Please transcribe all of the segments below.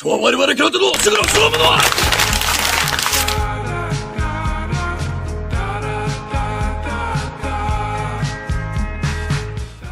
我々からとのすぐのそのものは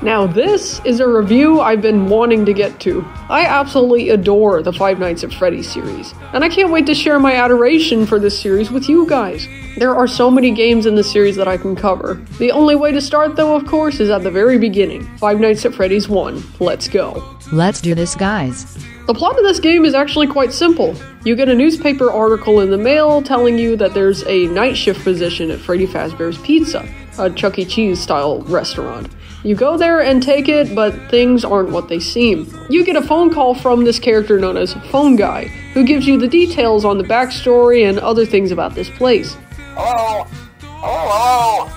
Now this is a review I've been wanting to get to. I absolutely adore the Five Nights at Freddy's series, and I can't wait to share my adoration for this series with you guys. There are so many games in the series that I can cover. The only way to start though, of course, is at the very beginning. Five Nights at Freddy's 1. Let's go. Let's do this, guys. The plot of this game is actually quite simple. You get a newspaper article in the mail telling you that there's a night shift position at Freddy Fazbear's Pizza, a Chuck E. Cheese style restaurant. You go there and take it, but things aren't what they seem. You get a phone call from this character known as Phone Guy, who gives you the details on the backstory and other things about this place. Hello? Hello?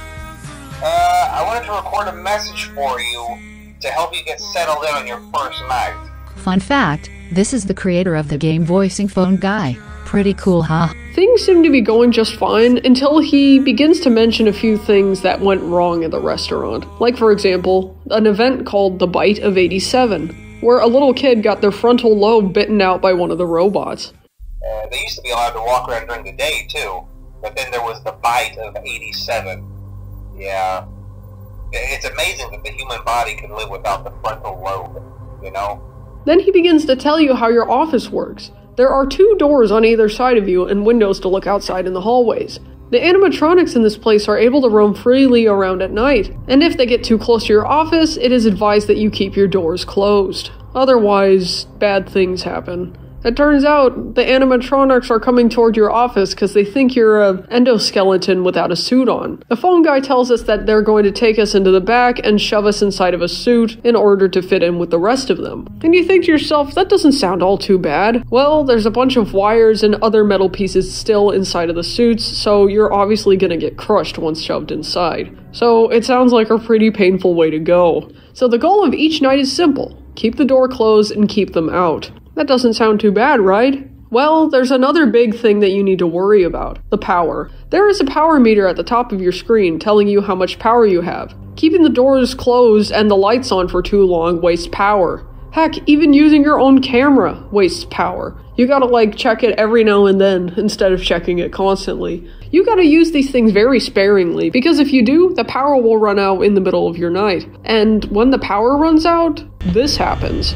I wanted to record a message for you to help you get settled in on your first night. Fun fact, this is the creator of the game voicing Phone Guy. Pretty cool, huh? Things seem to be going just fine until he begins to mention a few things that went wrong at the restaurant. Like, for example, an event called the Bite of 87, where a little kid got their frontal lobe bitten out by one of the robots. They used to be allowed to walk around during the day, too. But then there was the Bite of 87. Yeah. It's amazing that the human body can live without the frontal lobe, you know? Then he begins to tell you how your office works. There are 2 doors on either side of you and windows to look outside in the hallways. The animatronics in this place are able to roam freely around at night, and if they get too close to your office, it is advised that you keep your doors closed. Otherwise, bad things happen. It turns out the animatronics are coming toward your office because they think you're an endoskeleton without a suit on. The phone guy tells us that they're going to take us into the back and shove us inside of a suit in order to fit in with the rest of them. And you think to yourself, that doesn't sound all too bad. Well, there's a bunch of wires and other metal pieces still inside of the suits, so you're obviously going to get crushed once shoved inside. So it sounds like a pretty painful way to go. So the goal of each night is simple. Keep the door closed and keep them out. That doesn't sound too bad, right? Well, there's another big thing that you need to worry about. The power. There is a power meter at the top of your screen telling you how much power you have. Keeping the doors closed and the lights on for too long wastes power. Heck, even using your own camera wastes power. You gotta check it every now and then instead of checking it constantly. You gotta use these things very sparingly because if you do, the power will run out in the middle of your night. And when the power runs out, this happens.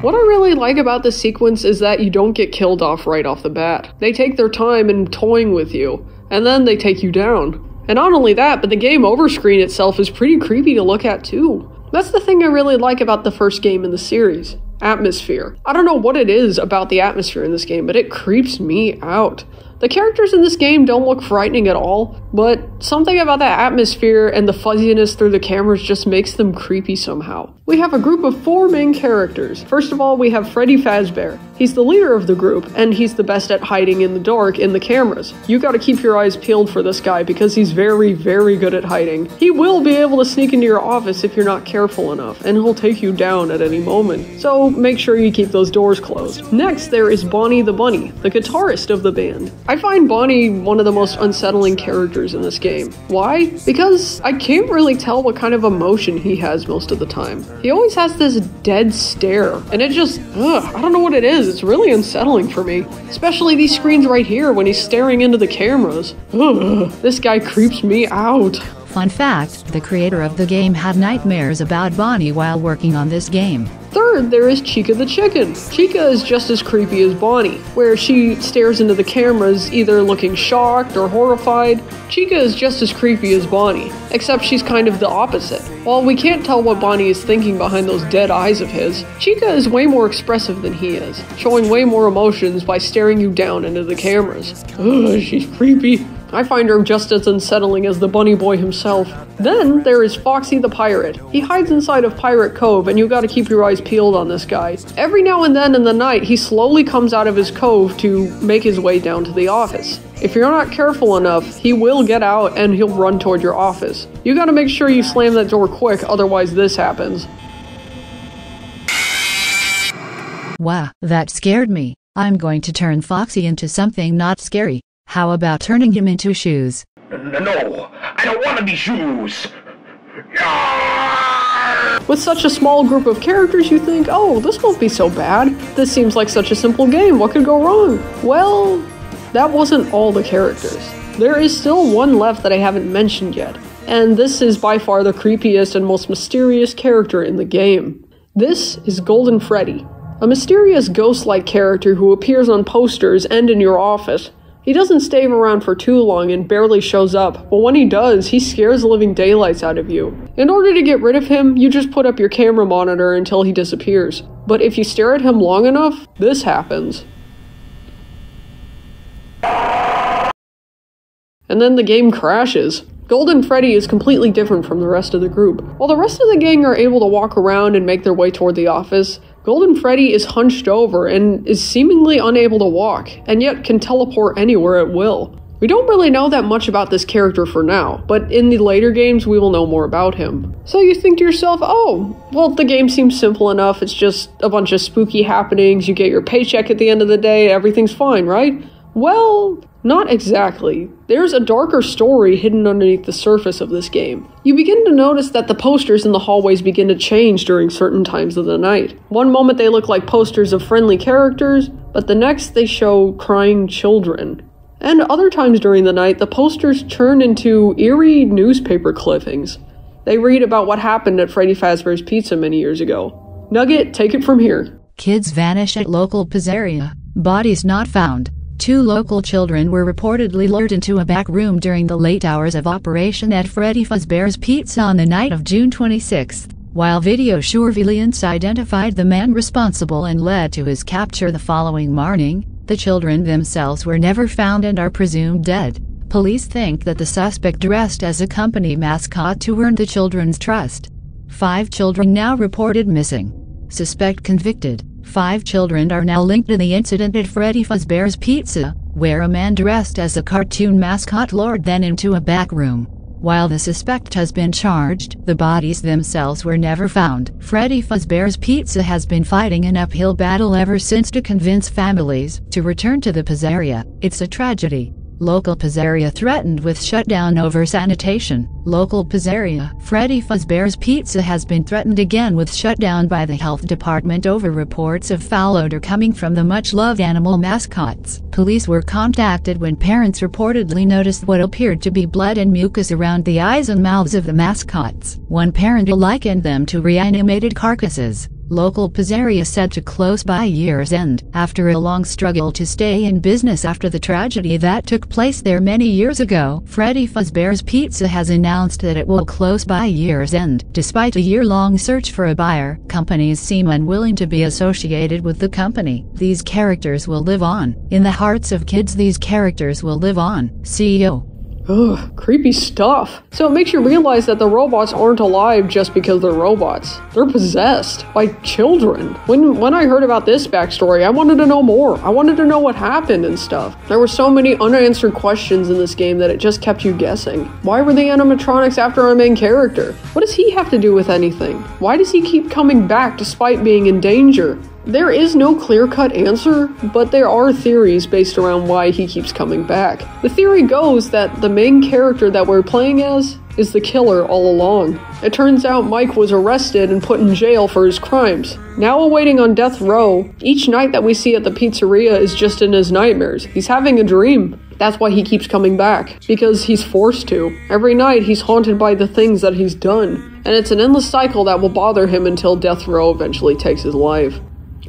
What I really like about this sequence is that you don't get killed off right off the bat. They take their time in toying with you, and then they take you down. And not only that, but the game over screen itself is pretty creepy to look at too. That's the thing I really like about the first game in the series. Atmosphere. I don't know what it is about the atmosphere in this game, but it creeps me out. The characters in this game don't look frightening at all, but something about that atmosphere and the fuzziness through the cameras just makes them creepy somehow. We have a group of 4 main characters. First of all, we have Freddy Fazbear. He's the leader of the group, and he's the best at hiding in the dark in the cameras. You gotta keep your eyes peeled for this guy because he's very, very good at hiding. He will be able to sneak into your office if you're not careful enough, and he'll take you down at any moment. So make sure you keep those doors closed. Next, there is Bonnie the Bunny, the guitarist of the band. I find Bonnie one of the most unsettling characters in this game. Why? Because I can't really tell what kind of emotion he has most of the time. He always has this dead stare, and it just, I don't know what it is. It's really unsettling for me. Especially these screens right here when he's staring into the cameras. This guy creeps me out. Fun fact, the creator of the game had nightmares about Bonnie while working on this game. Third, there is Chica the Chicken. Chica is just as creepy as Bonnie, where she stares into the cameras either looking shocked or horrified. Chica is just as creepy as Bonnie, except she's kind of the opposite. While we can't tell what Bonnie is thinking behind those dead eyes of his, Chica is way more expressive than he is, showing way more emotions by staring you down into the cameras. She's creepy. I find her just as unsettling as the bunny boy himself. Then there is Foxy the pirate. He hides inside of Pirate Cove, and you gotta keep your eyes peeled on this guy. Every now and then in the night, he slowly comes out of his cove to make his way down to the office. If you're not careful enough, he will get out and he'll run toward your office. You gotta make sure you slam that door quick, otherwise this happens. Wow, that scared me. I'm going to turn Foxy into something not scary. How about turning him into shoes? No, I don't want to be shoes. With such a small group of characters, you think, oh, this won't be so bad. This seems like such a simple game. What could go wrong? Well, that wasn't all the characters. There is still one left that I haven't mentioned yet, and this is by far the creepiest and most mysterious character in the game. This is Golden Freddy, a mysterious ghost-like character who appears on posters and in your office. He doesn't stay around for too long and barely shows up, but when he does, he scares the living daylights out of you. In order to get rid of him, you just put up your camera monitor until he disappears. But if you stare at him long enough, this happens. And then the game crashes. Golden Freddy is completely different from the rest of the group. While the rest of the gang are able to walk around and make their way toward the office, Golden Freddy is hunched over and is seemingly unable to walk, and yet can teleport anywhere at will. We don't really know that much about this character for now, but in the later games we will know more about him. So you think to yourself, oh, well, the game seems simple enough, it's just a bunch of spooky happenings, you get your paycheck at the end of the day, everything's fine, right? Well, not exactly. There's a darker story hidden underneath the surface of this game. You begin to notice that the posters in the hallways begin to change during certain times of the night. One moment they look like posters of friendly characters, but the next they show crying children. And other times during the night, the posters turn into eerie newspaper clippings. They read about what happened at Freddy Fazbear's Pizza many years ago. Nugget, take it from here. Kids vanish at local pizzeria. Bodies not found. 2 local children were reportedly lured into a back room during the late hours of operation at Freddy Fazbear's Pizza on the night of June 26th. While video surveillance identified the man responsible and led to his capture the following morning, the children themselves were never found and are presumed dead. Police think that the suspect dressed as a company mascot to earn the children's trust. 5 children now reported missing. Suspect convicted. 5 children are now linked to the incident at Freddy Fazbear's Pizza, where a man dressed as a cartoon mascot lured them into a back room. While the suspect has been charged, the bodies themselves were never found. Freddy Fazbear's Pizza has been fighting an uphill battle ever since to convince families to return to the pizzeria. It's a tragedy. Local pizzeria threatened with shutdown over sanitation. Local pizzeria Freddy Fazbear's Pizza has been threatened again with shutdown by the health department over reports of foul odor coming from the much-loved animal mascots. Police were contacted when parents reportedly noticed what appeared to be blood and mucus around the eyes and mouths of the mascots. One parent likened them to reanimated carcasses. Local pizzeria said to close by year's end, after a long struggle to stay in business after the tragedy that took place there many years ago. Freddy Fazbear's Pizza has announced that it will close by year's end. Despite a year-long search for a buyer, companies seem unwilling to be associated with the company. These characters will live on. In the hearts of kids, these characters will live on. CEO. Ugh, creepy stuff. So it makes you realize that the robots aren't alive just because they're robots. They're possessed by children. When I heard about this backstory, I wanted to know more. I wanted to know what happened and stuff. There were so many unanswered questions in this game that it just kept you guessing. Why were the animatronics after our main character? What does he have to do with anything? Why does he keep coming back despite being in danger? There is no clear-cut answer, but there are theories based around why he keeps coming back. The theory goes that the main character that we're playing as is the killer all along. It turns out Mike was arrested and put in jail for his crimes. Now awaiting on death row, each night that we see at the pizzeria is just in his nightmares. He's having a dream. That's why he keeps coming back, because he's forced to. Every night he's haunted by the things that he's done, and it's an endless cycle that will bother him until death row eventually takes his life.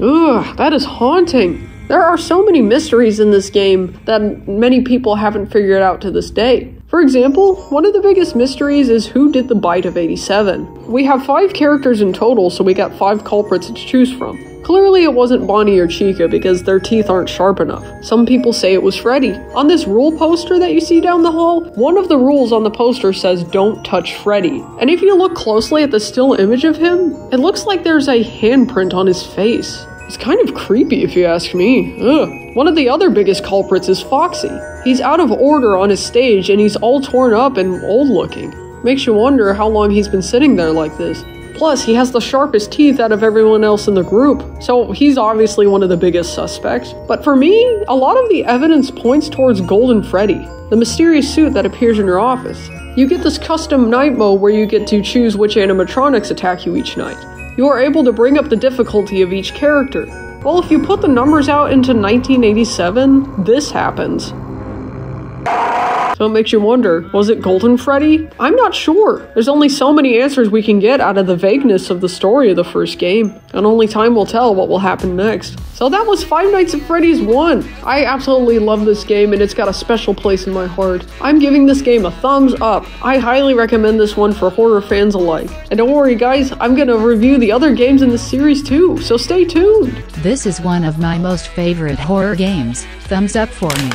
Ugh, that is haunting. There are so many mysteries in this game that many people haven't figured out to this day. For example, one of the biggest mysteries is who did the bite of 87. We have 5 characters in total, so we got 5 culprits to choose from. Clearly it wasn't Bonnie or Chica because their teeth aren't sharp enough. Some people say it was Freddy. On this rule poster that you see down the hall, one of the rules on the poster says don't touch Freddy. And if you look closely at the still image of him, it looks like there's a handprint on his face. It's kind of creepy if you ask me. Ugh. One of the other biggest culprits is Foxy. He's out of order on his stage and he's all torn up and old looking. Makes you wonder how long he's been sitting there like this. Plus, he has the sharpest teeth out of everyone else in the group, so he's obviously one of the biggest suspects. But for me, a lot of the evidence points towards Golden Freddy, the mysterious suit that appears in your office. You get this custom night mode where you get to choose which animatronics attack you each night. You are able to bring up the difficulty of each character. Well, if you put the numbers out into 1987, this happens. So it makes you wonder, was it Golden Freddy? I'm not sure. There's only so many answers we can get out of the vagueness of the story of the first game, and only time will tell what will happen next. So that was Five Nights at Freddy's 1. I absolutely love this game and it's got a special place in my heart. I'm giving this game a thumbs up. I highly recommend this one for horror fans alike. And don't worry guys, I'm gonna review the other games in the series too, so stay tuned. This is one of my most favorite horror games. Thumbs up for me.